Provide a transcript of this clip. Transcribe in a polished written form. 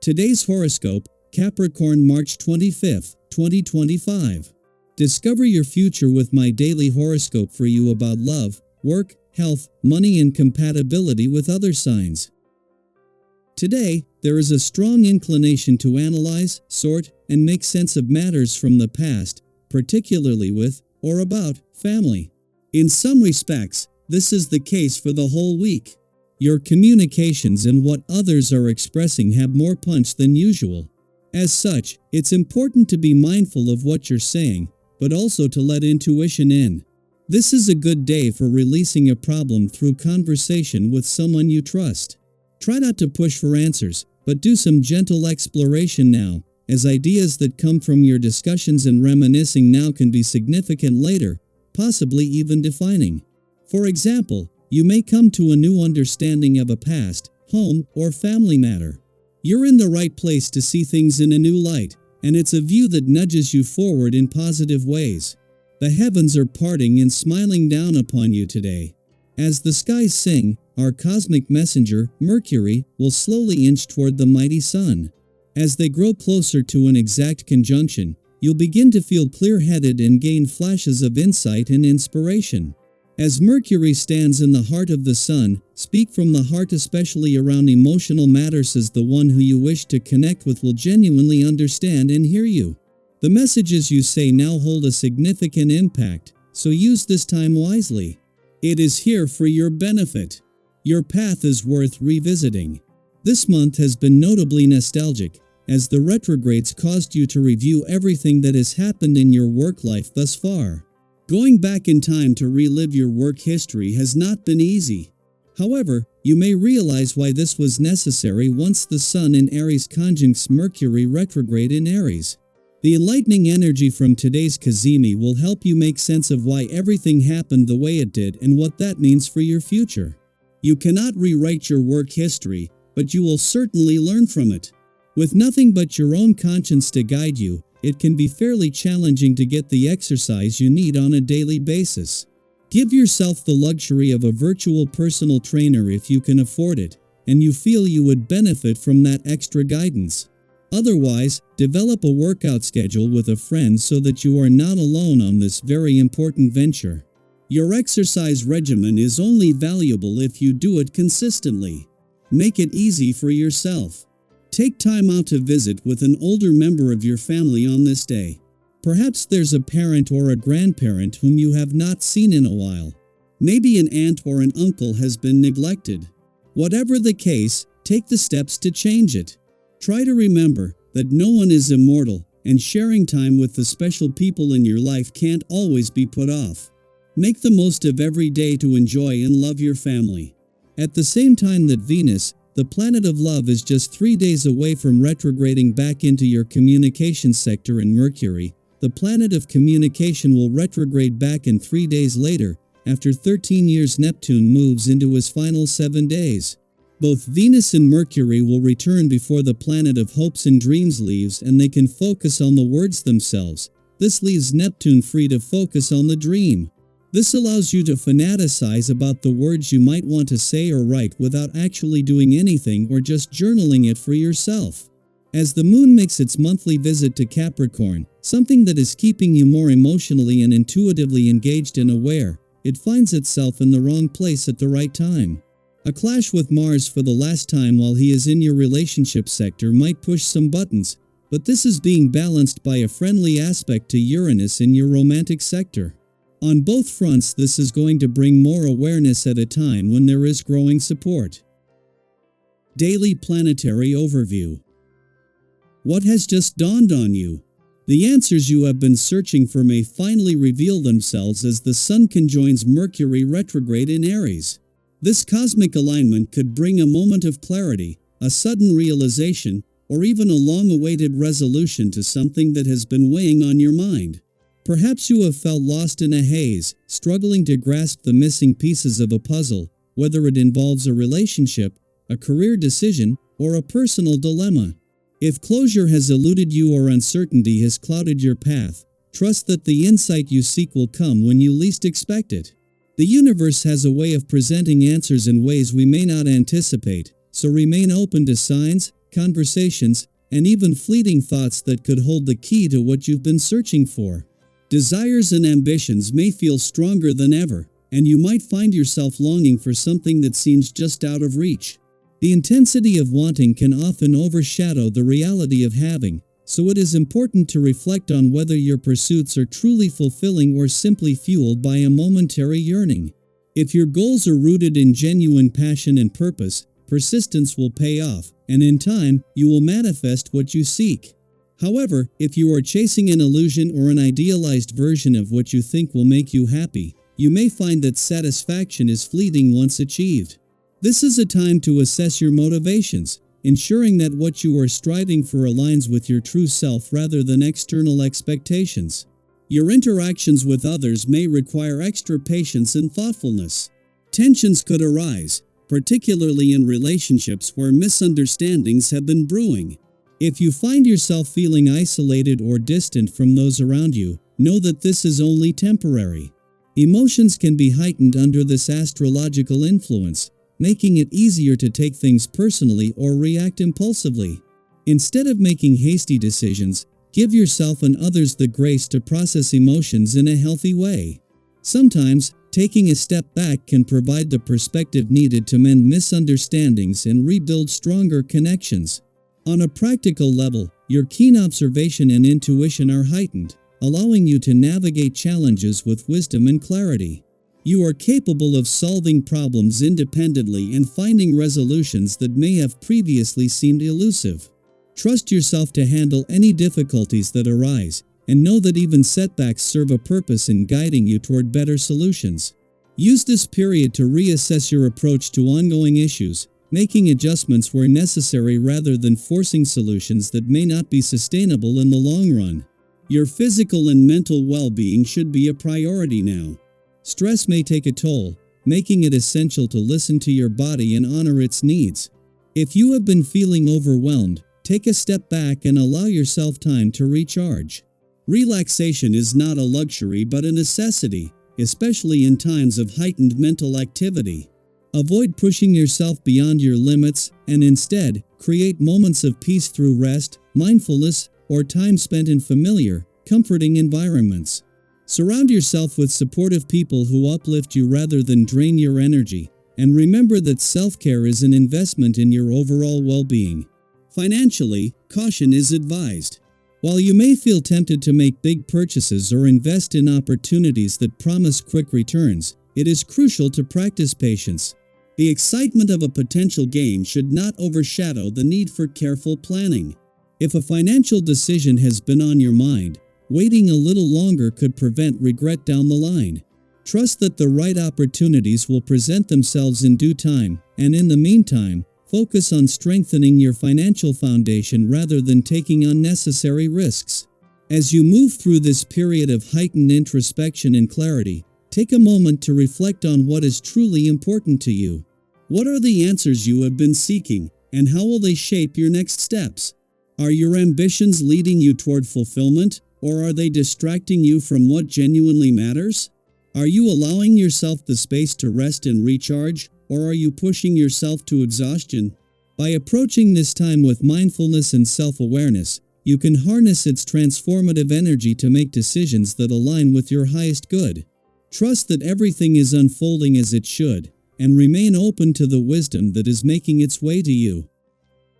Today's horoscope, Capricorn March 25th, 2025. Discover your future with my daily horoscope for you about love, work, health, money and compatibility with other signs. Today, there is a strong inclination to analyze, sort, and make sense of matters from the past, particularly with, or about, family. In some respects, this is the case for the whole week. Your communications and what others are expressing have more punch than usual. As such, it's important to be mindful of what you're saying, but also to let intuition in. This is a good day for releasing a problem through conversation with someone you trust. Try not to push for answers, but do some gentle exploration now, as ideas that come from your discussions and reminiscing now can be significant later, possibly even defining. For example, you may come to a new understanding of a past, home, or family matter. You're in the right place to see things in a new light, and it's a view that nudges you forward in positive ways. The heavens are parting and smiling down upon you today. As the skies sing, our cosmic messenger, Mercury, will slowly inch toward the mighty sun. As they grow closer to an exact conjunction, you'll begin to feel clear-headed and gain flashes of insight and inspiration. As Mercury stands in the heart of the sun, speak from the heart, especially around emotional matters, as the one who you wish to connect with will genuinely understand and hear you. The messages you say now hold a significant impact, so use this time wisely. It is here for your benefit. Your path is worth revisiting. This month has been notably nostalgic, as the retrogrades caused you to review everything that has happened in your work life thus far. Going back in time to relive your work history has not been easy. However, you may realize why this was necessary once the Sun in Aries conjuncts Mercury retrograde in Aries. The enlightening energy from today's Cazimi will help you make sense of why everything happened the way it did and what that means for your future. You cannot rewrite your work history, but you will certainly learn from it. With nothing but your own conscience to guide you, it can be fairly challenging to get the exercise you need on a daily basis. Give yourself the luxury of a virtual personal trainer if you can afford it, and you feel you would benefit from that extra guidance. Otherwise, develop a workout schedule with a friend so that you are not alone on this very important venture. Your exercise regimen is only valuable if you do it consistently. Make it easy for yourself. Take time out to visit with an older member of your family on this day. Perhaps there's a parent or a grandparent whom you have not seen in a while. Maybe an aunt or an uncle has been neglected. Whatever the case, take the steps to change it. Try to remember that no one is immortal, and sharing time with the special people in your life can't always be put off. Make the most of every day to enjoy and love your family. At the same time that Venus, the planet of love, is just 3 days away from retrograding back into your communication sector, in Mercury, the planet of communication will retrograde back in 3 days later, after 13 years Neptune moves into his final 7 days. Both Venus and Mercury will return before the planet of hopes and dreams leaves, and they can focus on the words themselves. This leaves Neptune free to focus on the dream. This allows you to fantasize about the words you might want to say or write without actually doing anything, or just journaling it for yourself. As the moon makes its monthly visit to Capricorn, something that is keeping you more emotionally and intuitively engaged and aware, it finds itself in the wrong place at the right time. A clash with Mars for the last time while he is in your relationship sector might push some buttons, but this is being balanced by a friendly aspect to Uranus in your romantic sector. On both fronts, this is going to bring more awareness at a time when there is growing support. Daily Planetary Overview. What has just dawned on you? The answers you have been searching for may finally reveal themselves as the Sun conjoins Mercury retrograde in Aries. This cosmic alignment could bring a moment of clarity, a sudden realization, or even a long-awaited resolution to something that has been weighing on your mind. Perhaps you have felt lost in a haze, struggling to grasp the missing pieces of a puzzle, whether it involves a relationship, a career decision, or a personal dilemma. If closure has eluded you or uncertainty has clouded your path, trust that the insight you seek will come when you least expect it. The universe has a way of presenting answers in ways we may not anticipate, so remain open to signs, conversations, and even fleeting thoughts that could hold the key to what you've been searching for. Desires and ambitions may feel stronger than ever, and you might find yourself longing for something that seems just out of reach. The intensity of wanting can often overshadow the reality of having, so it is important to reflect on whether your pursuits are truly fulfilling or simply fueled by a momentary yearning. If your goals are rooted in genuine passion and purpose, persistence will pay off, and in time, you will manifest what you seek. However, if you are chasing an illusion or an idealized version of what you think will make you happy, you may find that satisfaction is fleeting once achieved. This is a time to assess your motivations, ensuring that what you are striving for aligns with your true self rather than external expectations. Your interactions with others may require extra patience and thoughtfulness. Tensions could arise, particularly in relationships where misunderstandings have been brewing. If you find yourself feeling isolated or distant from those around you, know that this is only temporary. Emotions can be heightened under this astrological influence, making it easier to take things personally or react impulsively. Instead of making hasty decisions, give yourself and others the grace to process emotions in a healthy way. Sometimes, taking a step back can provide the perspective needed to mend misunderstandings and rebuild stronger connections. On a practical level, your keen observation and intuition are heightened, allowing you to navigate challenges with wisdom and clarity. You are capable of solving problems independently and finding resolutions that may have previously seemed elusive. Trust yourself to handle any difficulties that arise, and know that even setbacks serve a purpose in guiding you toward better solutions. Use this period to reassess your approach to ongoing issues, making adjustments where necessary rather than forcing solutions that may not be sustainable in the long run. Your physical and mental well-being should be a priority now. Stress may take a toll, making it essential to listen to your body and honor its needs. If you have been feeling overwhelmed, take a step back and allow yourself time to recharge. Relaxation is not a luxury but a necessity, especially in times of heightened mental activity. Avoid pushing yourself beyond your limits and instead, create moments of peace through rest, mindfulness, or time spent in familiar, comforting environments. Surround yourself with supportive people who uplift you rather than drain your energy, and remember that self-care is an investment in your overall well-being. Financially, caution is advised. While you may feel tempted to make big purchases or invest in opportunities that promise quick returns, it is crucial to practice patience. The excitement of a potential gain should not overshadow the need for careful planning. If a financial decision has been on your mind, waiting a little longer could prevent regret down the line. Trust that the right opportunities will present themselves in due time, and in the meantime, focus on strengthening your financial foundation rather than taking unnecessary risks. As you move through this period of heightened introspection and clarity, take a moment to reflect on what is truly important to you. What are the answers you have been seeking, and how will they shape your next steps? Are your ambitions leading you toward fulfillment, or are they distracting you from what genuinely matters? Are you allowing yourself the space to rest and recharge, or are you pushing yourself to exhaustion? By approaching this time with mindfulness and self-awareness, you can harness its transformative energy to make decisions that align with your highest good. Trust that everything is unfolding as it should, and remain open to the wisdom that is making its way to you.